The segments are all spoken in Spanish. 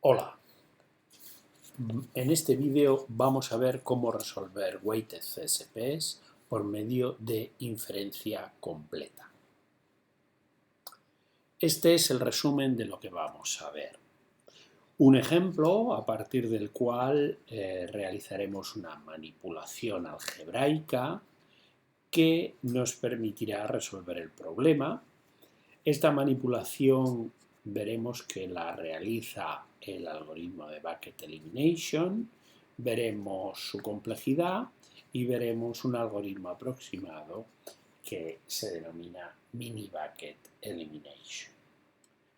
Hola, en este vídeo vamos a ver cómo resolver weighted CSPs por medio de inferencia completa. Este es el resumen de lo que vamos a ver. Un ejemplo a partir del cual realizaremos una manipulación algebraica que nos permitirá resolver el problema. Esta manipulación veremos que la realiza el algoritmo de Bucket Elimination, veremos su complejidad y veremos un algoritmo aproximado que se denomina Mini Bucket Elimination.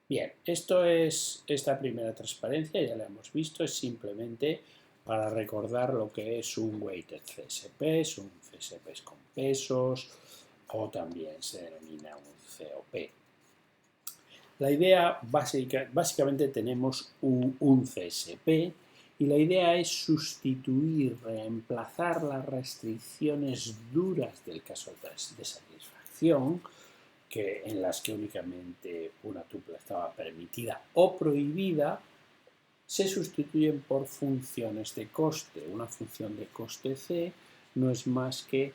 Bien, esta primera transparencia, ya la hemos visto, es simplemente para recordar lo que es un weighted CSP, un CSP con pesos o también se denomina un COP. La idea, básicamente tenemos un CSP y la idea es sustituir, reemplazar las restricciones duras del caso de satisfacción, en las que únicamente una tupla estaba permitida o prohibida, se sustituyen por funciones de coste. Una función de coste C no es más que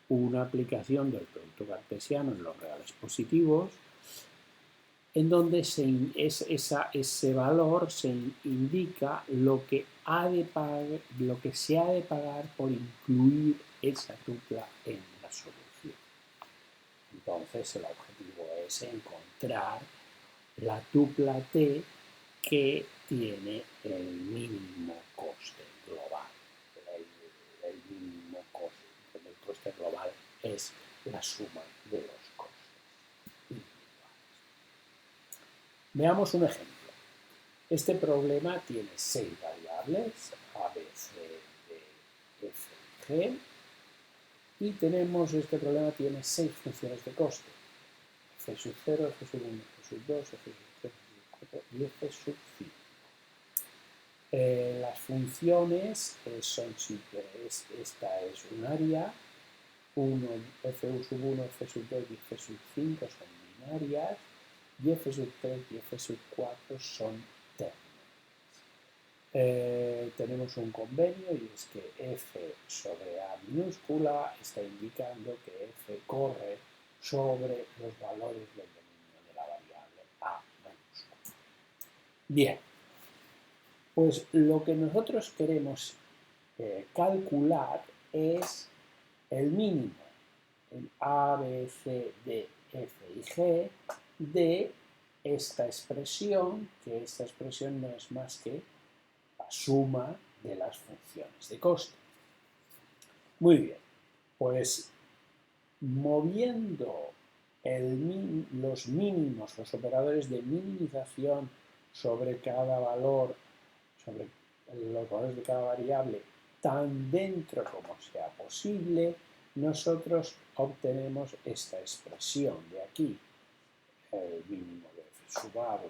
una aplicación del producto cartesiano en los reales positivos, en donde ese valor se indica lo que se ha de pagar por incluir esa tupla en la solución. Entonces el objetivo es encontrar la tupla T que tiene el mínimo coste global. El mínimo coste global es la suma de los costes. Veamos un ejemplo. Este problema tiene 6 variables, A, B, C, D, F y G, y este problema tiene 6 funciones de coste, F sub 0, F sub 1, F sub 2, F sub 3, F sub 4 y F sub 5. Las funciones son simples. Esta es un área, F sub 1, F sub 2 y F sub 5 son binarias, y F sub 3 y F sub 4 son términos. Tenemos un convenio y es que F sobre A minúscula está indicando que F corre sobre los valores del dominio de la variable A mayúscula. Bien, pues lo que nosotros queremos calcular es el mínimo en A, B, C, D, F y G de esta expresión, que esta expresión no es más que la suma de las funciones de coste. Muy bien, pues moviendo los mínimos, los operadores de minimización sobre cada valor, sobre los valores de cada variable, tan dentro como sea posible, nosotros obtenemos esta expresión de aquí, el mínimo de F sub A, donde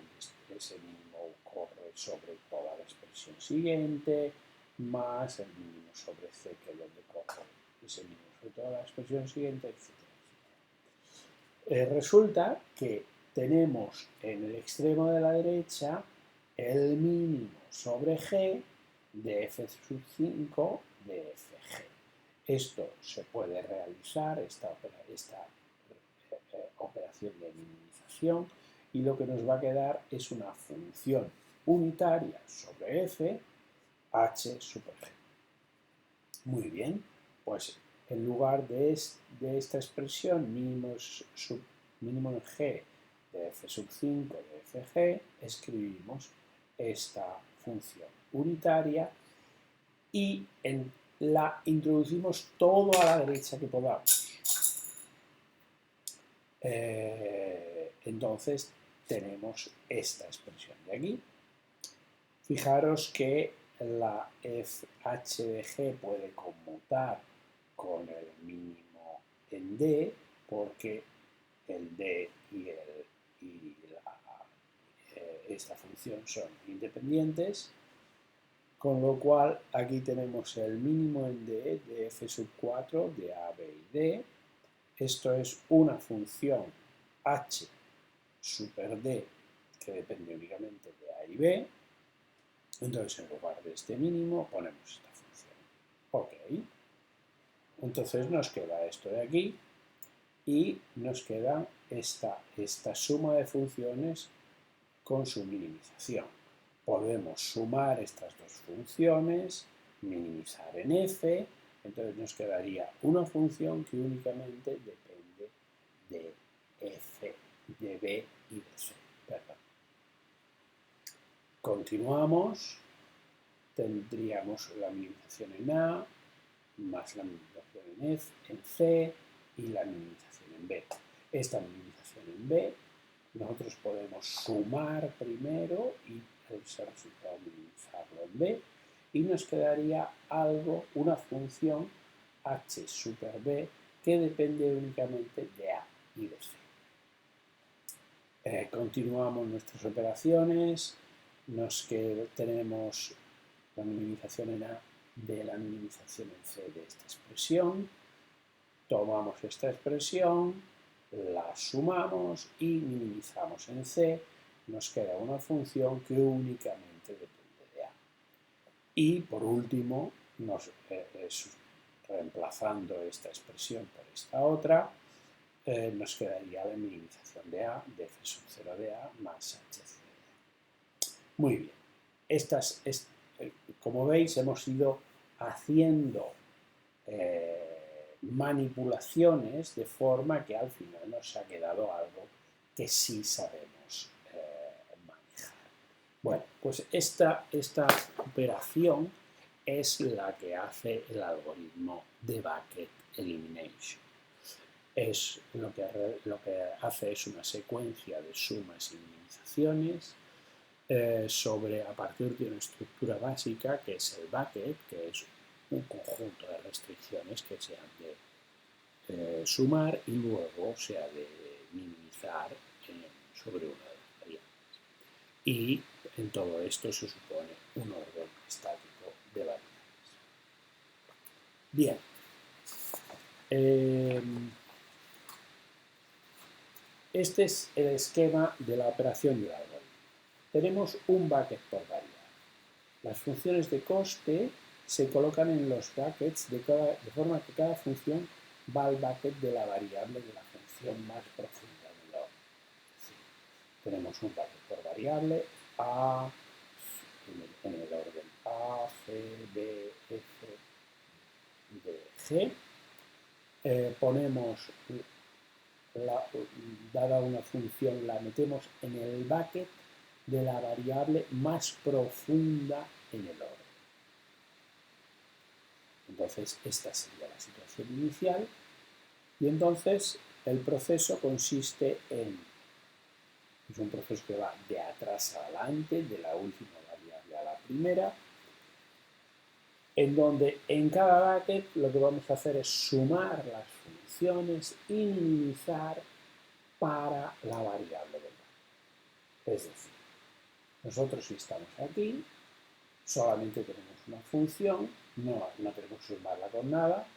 ese mínimo corre sobre toda la expresión siguiente, más el mínimo sobre C, que es donde corre ese mínimo sobre toda la expresión siguiente, etc. Resulta que tenemos en el extremo de la derecha el mínimo sobre G de F sub 5 de Fg. Esto se puede realizar, esta operación de minimización, y lo que nos va a quedar es una función unitaria sobre F, H super G. Muy bien, pues en lugar de esta expresión mínimo en G de F sub 5 de Fg, escribimos esta función unitaria y la introducimos todo a la derecha que podamos. Entonces tenemos esta expresión de aquí. Fijaros que la h de g puede conmutar con el mínimo en D, porque el D y esta función son independientes, con lo cual aquí tenemos el mínimo en D de f sub 4 de A, B y D. Esto es una función h super D que depende únicamente de A y B. Entonces, en lugar de este mínimo, ponemos esta función. Ok. Entonces nos queda esto de aquí y nos queda esta suma de funciones con su minimización. Podemos sumar estas dos funciones, minimizar en f, entonces nos quedaría una función que únicamente depende de f, de b y de c. Perdón. Continuamos, tendríamos la minimización en a, más la minimización en C y la minimización en B. Esta minimización en B nosotros podemos sumar primero y ese resultado minimizarlo en B y nos quedaría algo, una función h super b que depende únicamente de a y de c. Continuamos nuestras operaciones, tenemos la minimización en a de la minimización en c de esta expresión, tomamos esta expresión, la sumamos y minimizamos en c, nos queda una función que únicamente depende de a. Y por último, reemplazando esta expresión por esta otra, nos quedaría la minimización de a, de f sub 0 de a más hc de a. Muy bien. Como veis, hemos ido haciendo manipulaciones de forma que al final nos ha quedado algo que sí sabemos manejar. Bueno, pues esta operación es la que hace el algoritmo de bucket elimination. Lo que hace es una secuencia de sumas y minimizaciones a partir de una estructura básica que es el bucket, que es un conjunto de restricciones que se han de sumar y luego se ha de minimizar sobre una de las variables. Y en todo esto se supone un orden estático de variables. Bien. Este es el esquema de la operación del algoritmo. Tenemos un bucket por variable. Las funciones de coste se colocan en los buckets de forma que cada función va al bucket de la variable de la función más profunda del orden. Sí. Tenemos un bucket por variable A, en el orden A, C, B, F, D, G. Ponemos, dada una función, la metemos en el bucket de la variable más profunda en el orden. Entonces, esta sería la situación inicial. Y entonces, el proceso consiste es un proceso que va de atrás a adelante, de la última variable a la primera, en donde en cada bucket lo que vamos a hacer es sumar las funciones y minimizar para la variable del bucket. Es decir, nosotros si estamos aquí, solamente tenemos una función, no tenemos que sumarla con nada,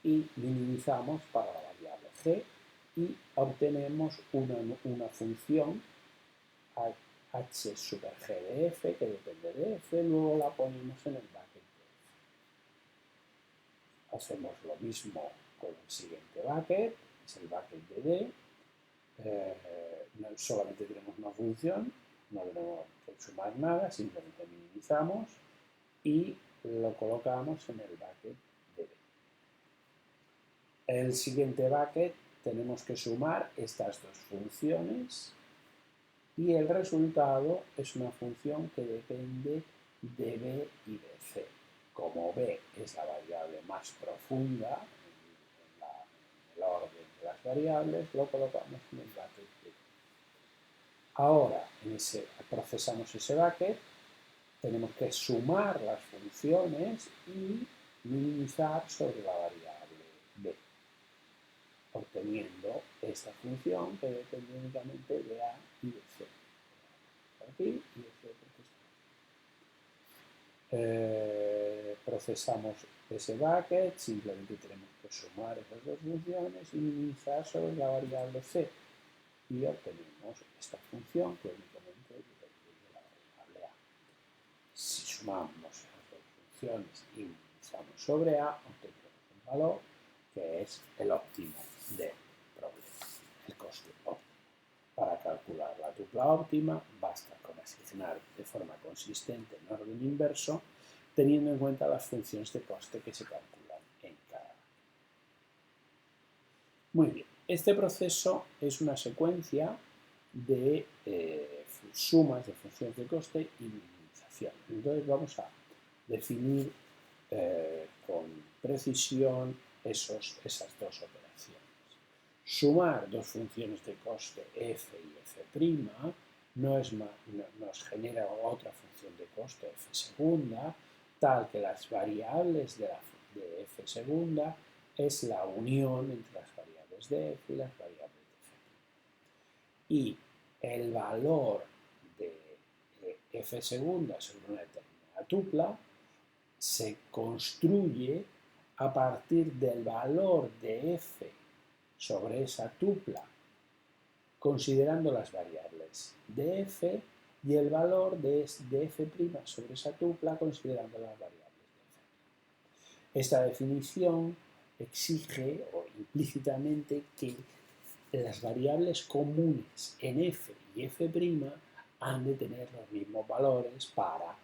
y minimizamos para la variable g y obtenemos una función h super g de f, que depende de f, luego la ponemos en el bucket de f. Hacemos lo mismo con el siguiente bucket, es el bucket de d. Solamente tenemos una función, no tenemos que sumar nada, simplemente minimizamos y lo colocamos en el bucket de b. El siguiente bucket tenemos que sumar estas dos funciones y el resultado es una función que depende de b y de c. Como b es la variable más profunda en el orden de las variables, lo colocamos en el bucket de b. Ahora, procesamos ese bucket, tenemos que sumar las funciones y minimizar sobre la variable b, obteniendo esta función que depende únicamente de a y de c. Por aquí y de c porque está. Procesamos ese bucket, simplemente tenemos que sumar esas dos funciones y minimizar sobre la variable c. Y obtenemos esta función que únicamente depende de la variable a. Si sumamos las dos funciones y minimizamos sobre A, obtendremos un valor que es el óptimo del problema, el coste óptimo. Para calcular la tupla óptima basta con asignar de forma consistente en orden inverso, teniendo en cuenta las funciones de coste que se calculan en cada. Muy bien, este proceso es una secuencia de sumas de funciones de coste y minimización. Entonces vamos a definir con precisión esas dos operaciones. Sumar dos funciones de coste f y f' nos genera otra función de coste f segunda, tal que las variables de f segunda es la unión entre las variables de f y las variables de f'. Y el valor de f segunda sobre una determinada tupla se construye a partir del valor de f sobre esa tupla, considerando las variables de f y el valor de f' sobre esa tupla, considerando las variables de f'. Esta definición exige o implícitamente que las variables comunes en f y f' han de tener los mismos valores para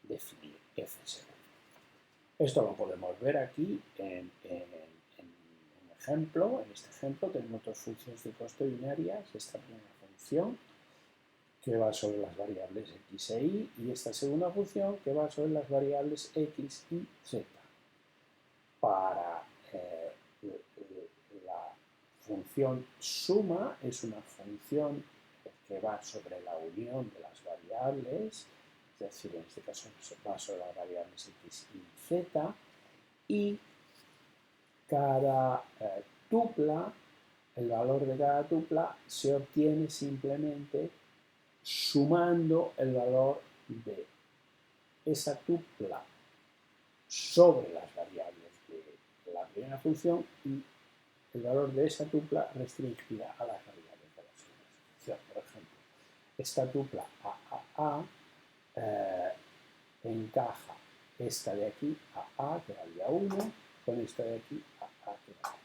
definir f segunda. Esto lo podemos ver aquí en un ejemplo. En este ejemplo tenemos dos funciones de coste binarias. Esta primera función que va sobre las variables x e y esta segunda función que va sobre las variables x y z. Para la función suma es una función que va sobre la unión de las variables, es decir, en este caso va sobre las variables x y z, y cada tupla, el valor de cada tupla se obtiene simplemente sumando el valor de esa tupla sobre las variables de la primera función y el valor de esa tupla restringida a las variables de la segunda función. Por ejemplo, esta tupla AAA encaja esta de aquí AA, que valía 1, con esta de aquí AA, que valía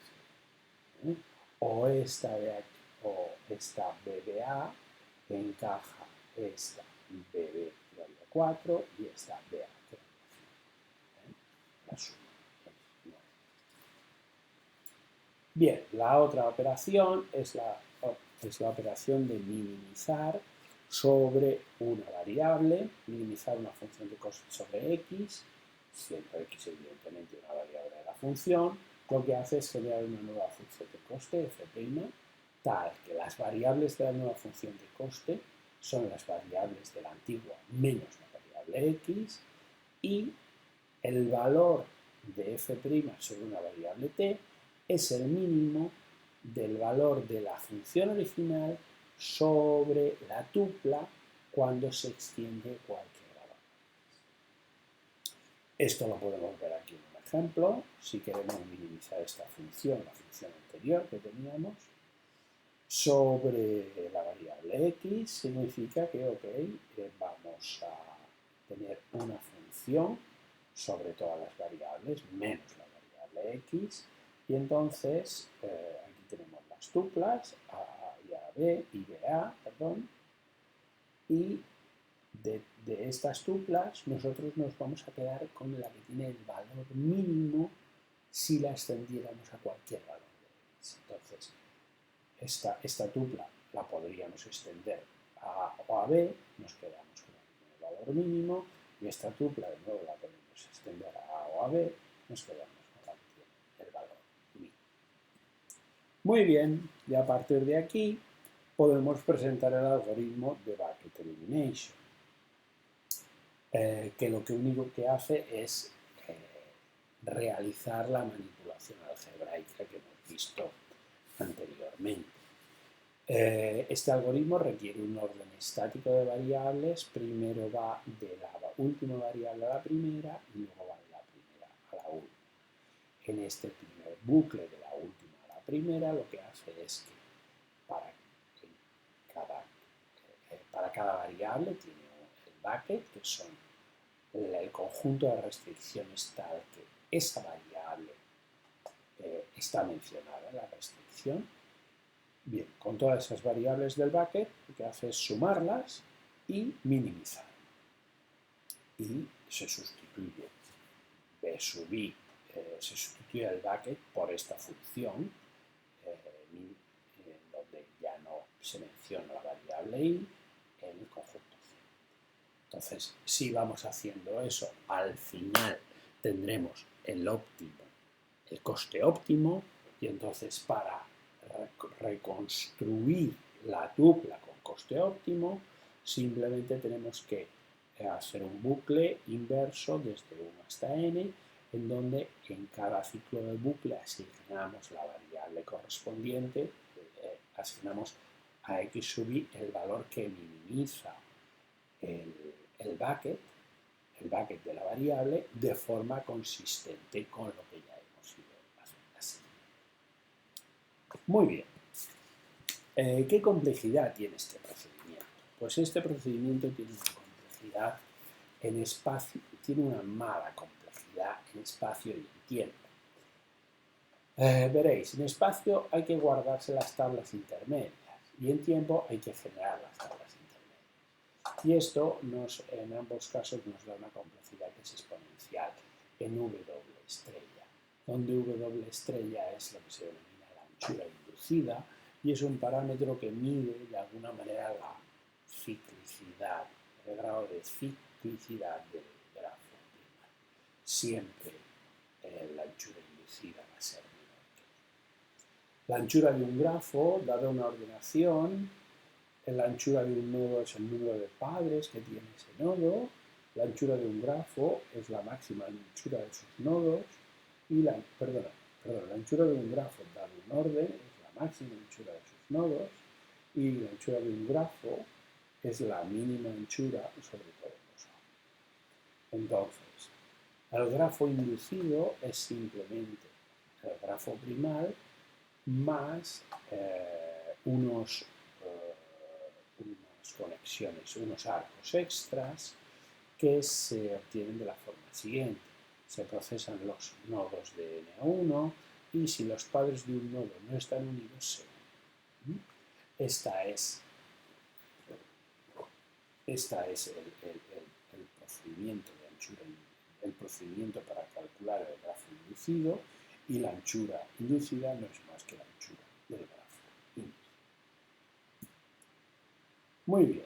0. O esta de aquí, o esta BBA, encaja esta BB, que valía 4, y esta BA, que valía 5. La suma. Bien, la otra operación es la operación de minimizar sobre una variable, minimizar una función de coste sobre x, siendo x evidentemente una variable de la función, lo que hace es generar una nueva función de coste, f', tal que las variables de la nueva función de coste son las variables de la antigua menos la variable x, y el valor de f' sobre una variable t es el mínimo del valor de la función original sobre la tupla cuando se extiende cualquier valor. Esto lo podemos ver aquí en un ejemplo. Si queremos minimizar esta función, la función anterior que teníamos, sobre la variable x, significa que, vamos a tener una función sobre todas las variables menos la variable x, y entonces aquí tenemos las tuplas A y AB y BA, perdón, y de estas tuplas nosotros nos vamos a quedar con la que tiene el valor mínimo si la extendiéramos a cualquier valor de x. Entonces, esta tupla la podríamos extender a A o a B, nos quedamos con la que tiene el valor mínimo, y esta tupla de nuevo la podemos extender a A o a B, nos quedamos con la que tiene el valor mínimo. Muy bien, y a partir de aquí podemos presentar el algoritmo de bucket elimination, que lo único que hace es realizar la manipulación algebraica que hemos visto anteriormente. Este algoritmo requiere un orden estático de variables. Primero va de la última variable a la primera y luego va de la primera a la última. En este primer bucle de la última a la primera, lo que hace es que para cada variable tiene el bucket, que son el conjunto de restricciones tal que esa variable está mencionada en la restricción. Bien, con todas esas variables del bucket, lo que hace es sumarlas y minimizar. Y se sustituye b sub i, se sustituye el bucket por esta función, donde ya no se menciona la variable i en el conjunto C. Entonces, si vamos haciendo eso, al final tendremos el coste óptimo, y entonces para reconstruir la tupla con coste óptimo, simplemente tenemos que hacer un bucle inverso desde 1 hasta n, en donde en cada ciclo del bucle asignamos la variable correspondiente, asignamos a x sub i el valor que minimiza el bucket de la variable de forma consistente con lo que ya hemos ido haciendo. Muy bien. ¿Qué complejidad tiene este procedimiento? Pues este procedimiento tiene una complejidad en espacio, tiene una mala complejidad en espacio y en tiempo. Veréis, en espacio hay que guardarse las tablas intermedias y en tiempo hay que generar las tablas intermedias. Y esto en ambos casos nos da una complejidad que es exponencial en W estrella, donde W estrella es lo que se denomina la anchura inducida y es un parámetro que mide de alguna manera la ciclicidad, el grado de ciclicidad del grafo primario. Siempre la anchura inducida va a ser menor que la anchura de un grafo, dada una ordenación, la anchura de un nodo es el número de padres que tiene ese nodo, la anchura de un grafo es la máxima anchura de sus nodos, y la anchura de un grafo dado un orden es la máxima anchura de sus nodos, y la anchura de un grafo es la mínima anchura sobre todos los nodos. Entonces, el grafo inducido es simplemente el grafo primal más unas conexiones, unos arcos extras que se obtienen de la forma siguiente. Se procesan los nodos de N1 y si los padres de un nodo no están unidos, se unen. Esta es el procedimiento de anchura, el procedimiento para calcular el grafo inducido, y la anchura inducida no es más que la anchura del grafo inducido. Muy bien.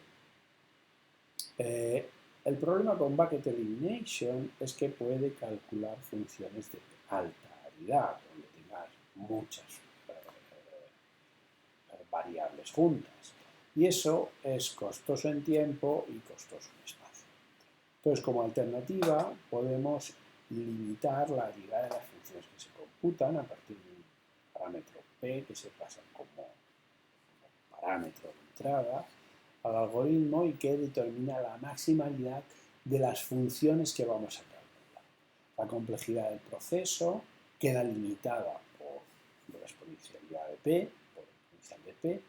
El problema con bucket elimination es que puede calcular funciones de alta aridad, donde tengas muchas variables juntas. Y eso es costoso en tiempo y costoso en espacio. Entonces, como alternativa, podemos limitar la aridad de las funciones que se computan a partir de un parámetro P que se pasa como parámetro de entrada al algoritmo y que determina la maximalidad de las funciones que vamos a calcular. La complejidad del proceso queda limitada por la exponencialidad de P, por la exponencial de P,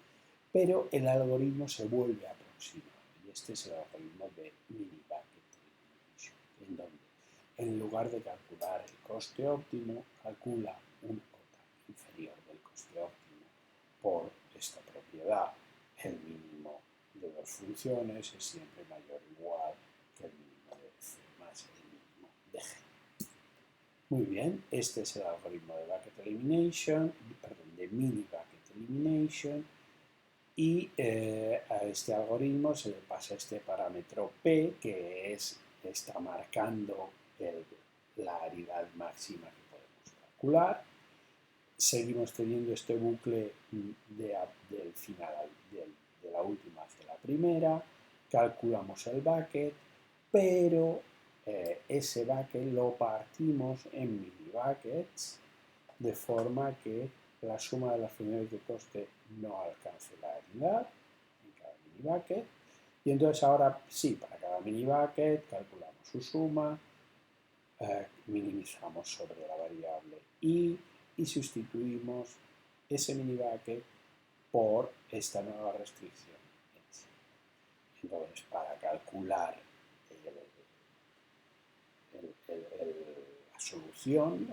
pero el algoritmo se vuelve a aproximar. Y este es el algoritmo de mini bucket elimination, en donde en lugar de calcular el coste óptimo, calcula una cota inferior del coste óptimo por esta propiedad. El mínimo de dos funciones es siempre mayor o igual que el mínimo de F más el mínimo de G. Muy bien, este es el algoritmo de de mini bucket elimination, y a este algoritmo se le pasa este parámetro P que está marcando la aridad máxima que podemos calcular. Seguimos teniendo este bucle del final de la última hacia la primera, calculamos el bucket, pero ese bucket lo partimos en mini buckets de forma que la suma de las funciones de coste no alcance la aridad en cada mini bucket. Y entonces ahora sí, para cada mini bucket calculamos su suma, minimizamos sobre la variable i y sustituimos ese mini bucket por esta nueva restricción. Entonces, para calcular la solución,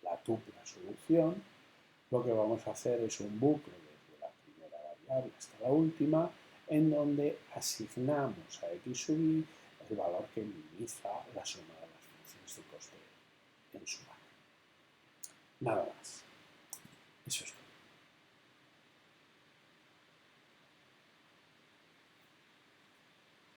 la tupla solución, lo que vamos a hacer es un bucle desde la primera variable hasta la última, en donde asignamos a x sub i el valor que minimiza la suma de las funciones de coste en su barra. Nada más.